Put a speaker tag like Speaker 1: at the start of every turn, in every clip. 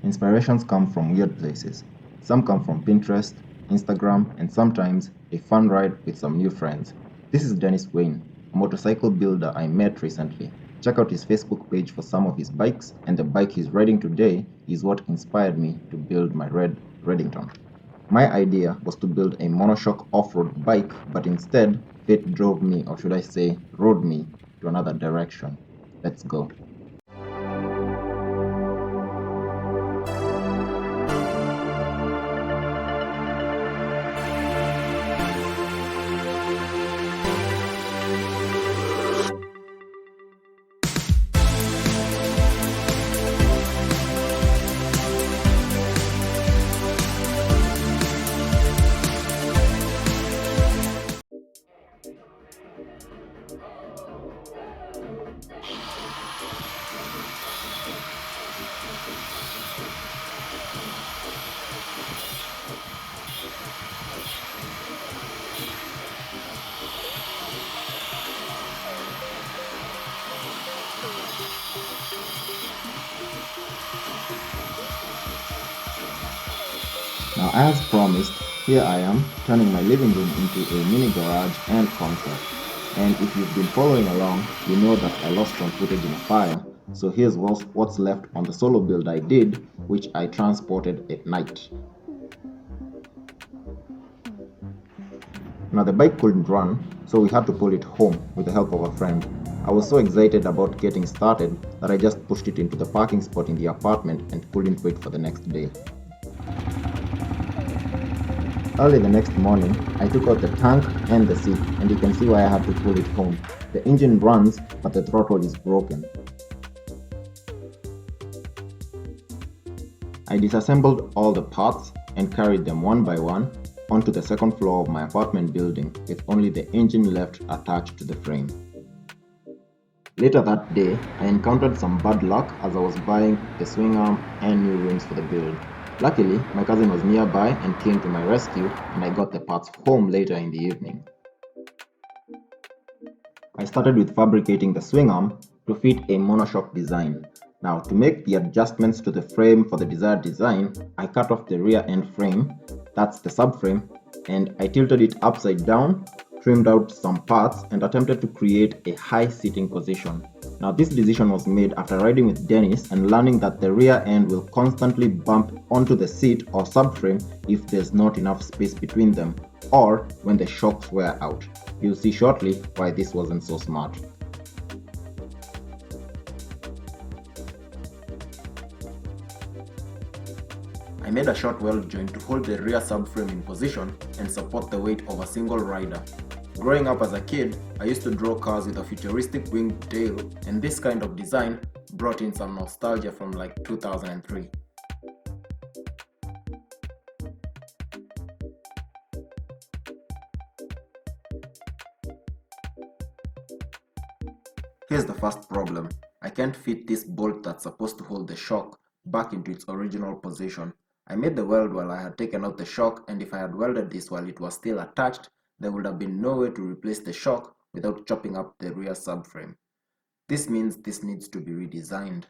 Speaker 1: Inspirations come from weird places. Some come from Pinterest, Instagram, and sometimes a fun ride with some new friends. This is Dennis Wayne, a motorcycle builder I met recently. Check out his Facebook page for some of his bikes, and the bike he's riding today is what inspired me to build my red Reddington. My idea was to build a monoshock off-road bike, but instead, fate drove me, or should I say, rode me, to another direction. Let's go. Now, as promised, here I am turning my living room into a mini garage and concert. And if you've been following along, you know that I lost some footage in a fire, so here's what's left on the solo build I did, which I transported at night. Now the bike couldn't run, so we had to pull it home with the help of a friend. I was so excited about getting started that I just pushed it into the parking spot in the apartment and couldn't wait for the next day. Early the next morning, I took out the tank and the seat, and you can see why I had to pull it home. The engine runs, but the throttle is broken. I disassembled all the parts and carried them one by one onto the second floor of my apartment building with only the engine left attached to the frame. Later that day, I encountered some bad luck as I was buying the swing arm and new rims for the build. Luckily, my cousin was nearby and came to my rescue, and I got the parts home later in the evening. I started with fabricating the swing arm to fit a monoshock design. Now, to make the adjustments to the frame for the desired design, I cut off the rear end frame, that's the subframe, and I tilted it upside down, trimmed out some parts, and attempted to create a high sitting position. Now, this decision was made after riding with Dennis and learning that the rear end will constantly bump onto the seat or subframe if there's not enough space between them, or when the shocks wear out. You'll see shortly why this wasn't so smart. I made a short weld joint to hold the rear subframe in position and support the weight of a single rider. Growing up as a kid, I used to draw cars with a futuristic winged tail, and this kind of design brought in some nostalgia from like 2003. Here's the first problem. I can't fit this bolt that's supposed to hold the shock back into its original position. I made the weld while I had taken out the shock, and if I had welded this while it was still attached, there would have been no way to replace the shock without chopping up the rear subframe. This means this needs to be redesigned.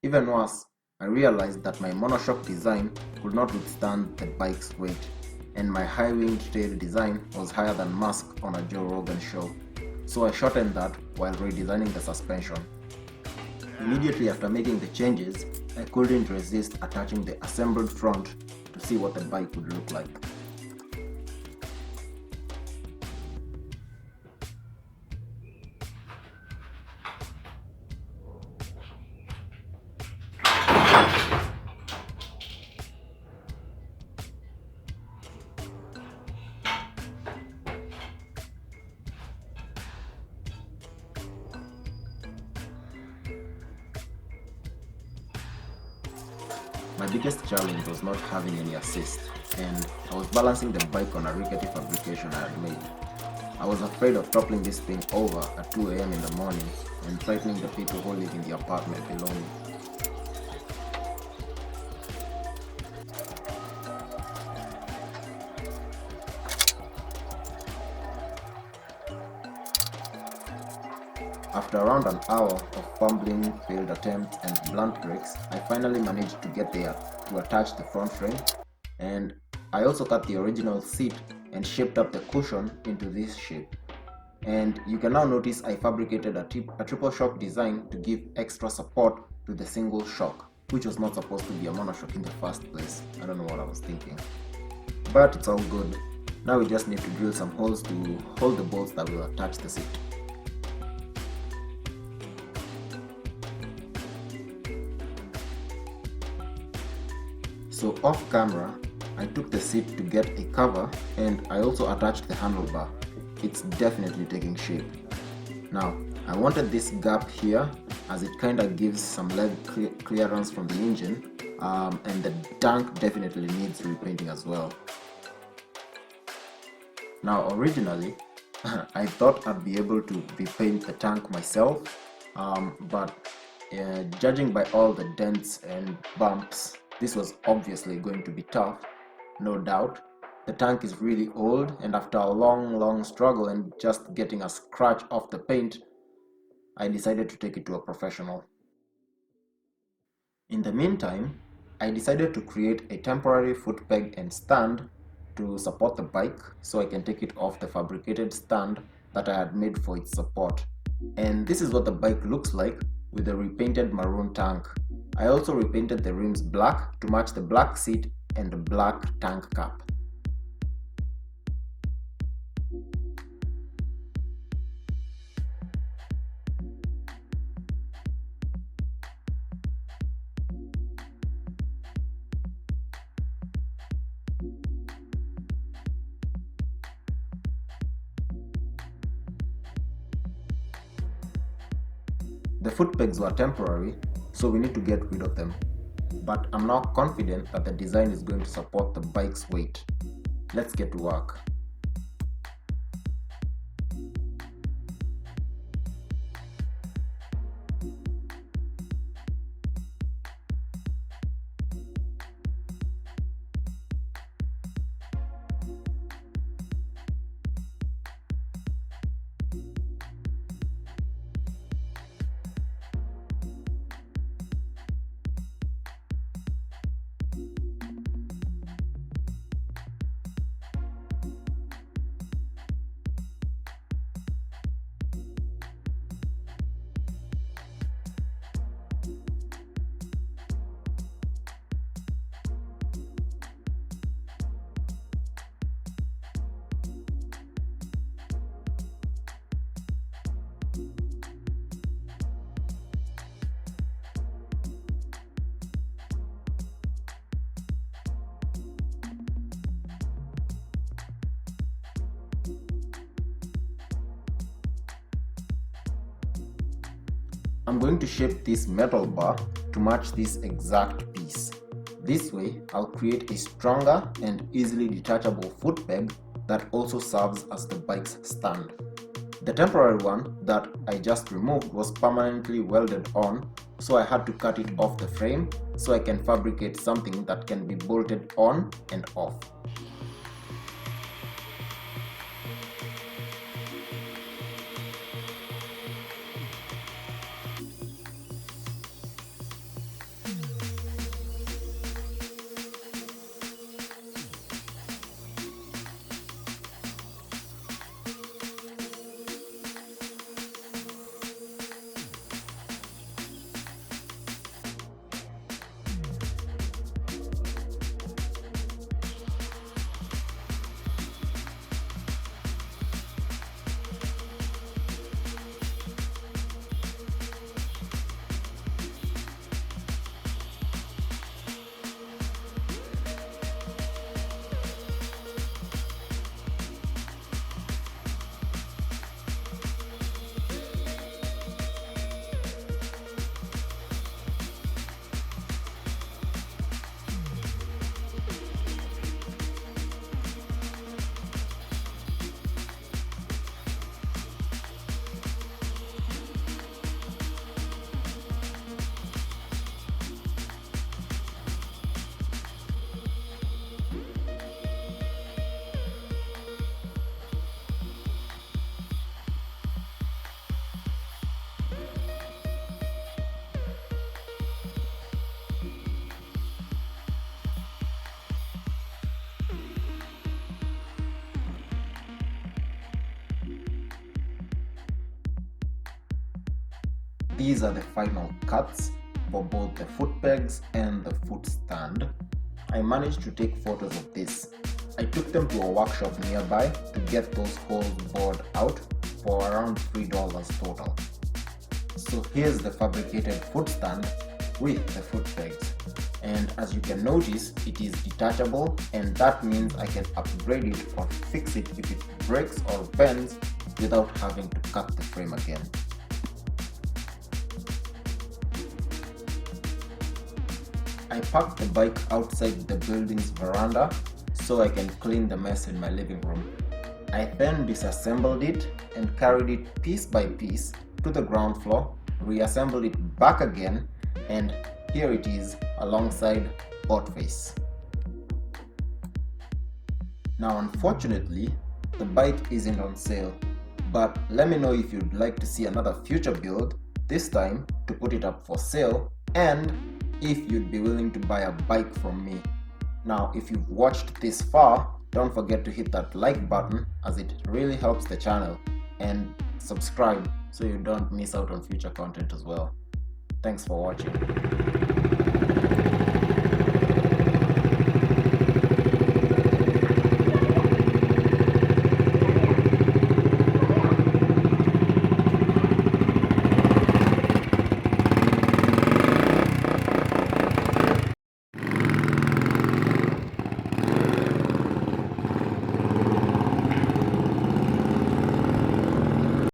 Speaker 1: Even worse, I realized that my monoshock design could not withstand the bike's weight, and my high-winged tail design was higher than Musk on a Joe Rogan show, so I shortened that while redesigning the suspension. Immediately after making the changes, I couldn't resist attaching the assembled front to see what the bike would look like. My biggest challenge was not having any assist, and I was balancing the bike on a rickety fabrication I had made. I was afraid of toppling this thing over at 2 a.m. in the morning and frightening the people who live in the apartment below me. After around an hour of fumbling, failed attempts, and blunt breaks, I finally managed to get there to attach the front frame, and I also cut the original seat and shaped up the cushion into this shape. And you can now notice I fabricated a triple shock design to give extra support to the single shock, which was not supposed to be a monoshock in the first place. I don't know what I was thinking. But it's all good. Now we just need to drill some holes to hold the bolts that will attach the seat. So off camera, I took the seat to get a cover and I also attached the handlebar. It's definitely taking shape. Now, I wanted this gap here as it kind of gives some leg clearance from the engine, and the tank definitely needs repainting as well. Now, originally, I thought I'd be able to repaint the tank myself, but judging by all the dents and bumps, this was obviously going to be tough, no doubt. The tank is really old, and after a long struggle and just getting a scratch off the paint, I decided to take it to a professional. In the meantime, I decided to create a temporary foot peg and stand to support the bike so I can take it off the fabricated stand that I had made for its support. And this is what the bike looks like with the repainted maroon tank. I also repainted the rims black to match the black seat and the black tank cap. The foot pegs were temporary, so we need to get rid of them. But I'm now confident that the design is going to support the bike's weight. Let's get to work. I'm going to shape this metal bar to match this exact piece. This way, I'll create a stronger and easily detachable foot peg that also serves as the bike's stand. The temporary one that I just removed was permanently welded on, so I had to cut it off the frame so I can fabricate something that can be bolted on and off. These are the final cuts for both the foot pegs and the foot stand. I managed to take photos of this. I took them to a workshop nearby to get those holes bored out for around $3 total. So here's the fabricated foot stand with the foot pegs. And as you can notice, it is detachable, and that means I can upgrade it or fix it if it breaks or bends without having to cut the frame again. I parked the bike outside the building's veranda so I can clean the mess in my living room. I then disassembled it and carried it piece by piece to the ground floor, reassembled it back again, and here it is alongside boat face. Now unfortunately, the bike isn't on sale, but let me know if you'd like to see another future build, this time to put it up for sale, and if you'd be willing to buy a bike from me. Now if you've watched this far, don't forget to hit that like button as it really helps the channel, and subscribe so you don't miss out on future content as well. Thanks for watching.